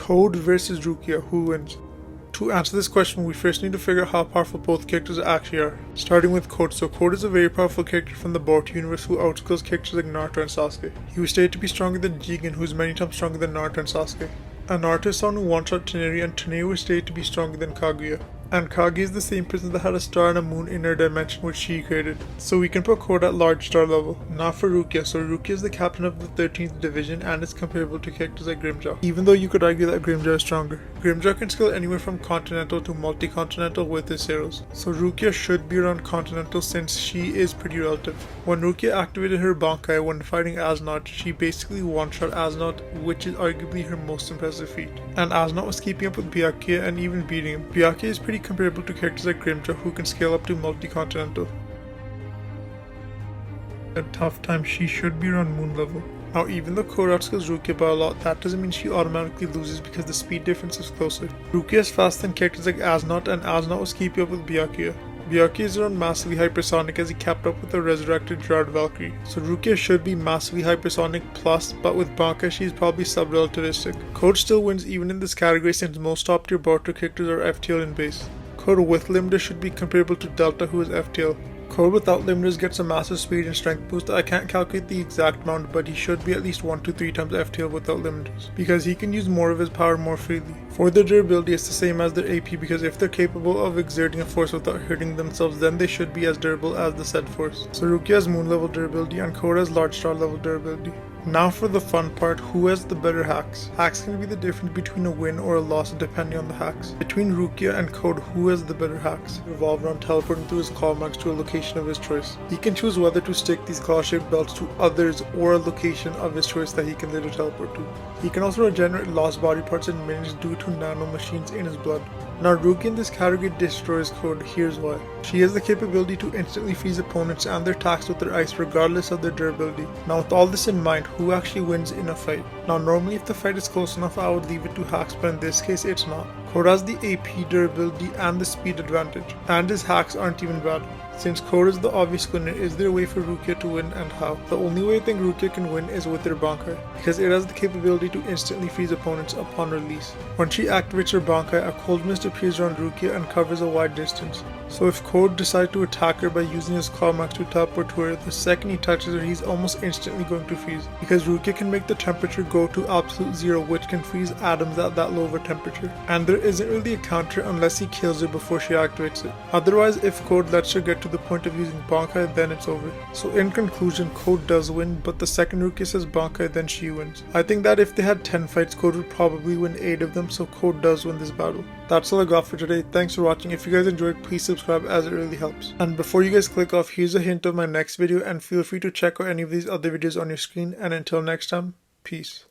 Code versus Rukia, who wins? To answer this question, we first need to figure out how powerful both characters actually are. Starting with Code. So Code is a very powerful character from the Boruto universe who outskills characters like Naruto and Sasuke. He was stated to be stronger than Jigen, who is many times stronger than Naruto and Sasuke. And Naruto is someone who one-shot Tsunade, and Tsunade was stated to be stronger than Kaguya. And Kaguya is the same person that had a star and a moon in her dimension which she created. So we can put Code at large star level. Now for Rukia. So Rukia is the captain of the 13th division and is comparable to characters like Grimjaw. Even though you could argue that Grimjaw is stronger. Grimjaw can scale anywhere from continental to multi-continental with his arrows. So Rukia should be around continental since she is pretty relative. When Rukia activated her Bankai when fighting Aznaught, she basically one-shot Aznaught, which is arguably her most impressive feat. And Aznaught was keeping up with Byakuya and even beating him. Byakuya is pretty comparable to characters like Grimjaw who can scale up to multi-continental. A tough time, she should be around moon level. Now even though Code outskills Rukia by a lot, that doesn't mean she automatically loses because the speed difference is closer. Rukia is faster than characters like Aznaught, and Aznaught was keeping up with Byakuya. Byakuya is around massively hypersonic as he kept up with the resurrected Gerard Valkyrie. So Rukia should be massively hypersonic plus, but with Bankai she is probably sub-relativistic. Code still wins even in this category since most top tier Boruto characters are FTL in base. Code with limiters should be comparable to Delta, who is FTL. Code without limiters gets a massive speed and strength boost. I can't calculate the exact amount, but he should be at least 1 to 3 times FTL without limiters, because he can use more of his power more freely. For their durability, it's the same as their AP, because if they're capable of exerting a force without hurting themselves, then they should be as durable as the said force. So Rukia has moon level durability and Code has large star level durability. Now for the fun part, who has the better hacks? Hacks can be the difference between a win or a loss depending on the hacks. Between Rukia and Code, who has the better hacks? Revolve around teleporting through his claw marks to a location of his choice. He can choose whether to stick these claw-shaped belts to others or a location of his choice that he can later teleport to. He can also regenerate lost body parts in minutes due to nanomachines in his blood. Now Rukia in this category destroys Code, here's why. She has the capability to instantly freeze opponents and their attacks with their ice regardless of their durability. Now with all this in mind, who actually wins in a fight? Now normally if the fight is close enough I would leave it to hacks, but in this case it's not. Code has the AP durability and the speed advantage, and his hacks aren't even bad. Since Code is the obvious winner, is there a way for Rukia to win and how? The only way I think Rukia can win is with her Bankai, because it has the capability to instantly freeze opponents upon release. When she activates her Bankai, a cold mist appears around Rukia and covers a wide distance. So if Code decides to attack her by using his claw marks to teleport to her, the second he touches her he's almost instantly going to freeze, because Rukia can make the temperature go to absolute zero, which can freeze atoms at that low of a temperature. And there isn't really a counter unless he kills her before she activates it. Otherwise, if Code lets her get to the point of using Bankai, then it's over. So in conclusion, Code does win, but the second Rukia says Bankai, then she wins. I think that if they had 10 fights, Code would probably win 8 of them, so Code does win this battle. That's all I got for today. Thanks for watching. If you guys enjoyed, please subscribe as it really helps. And before you guys click off, here's a hint of my next video, and feel free to check out any of these other videos on your screen. And until next time, peace.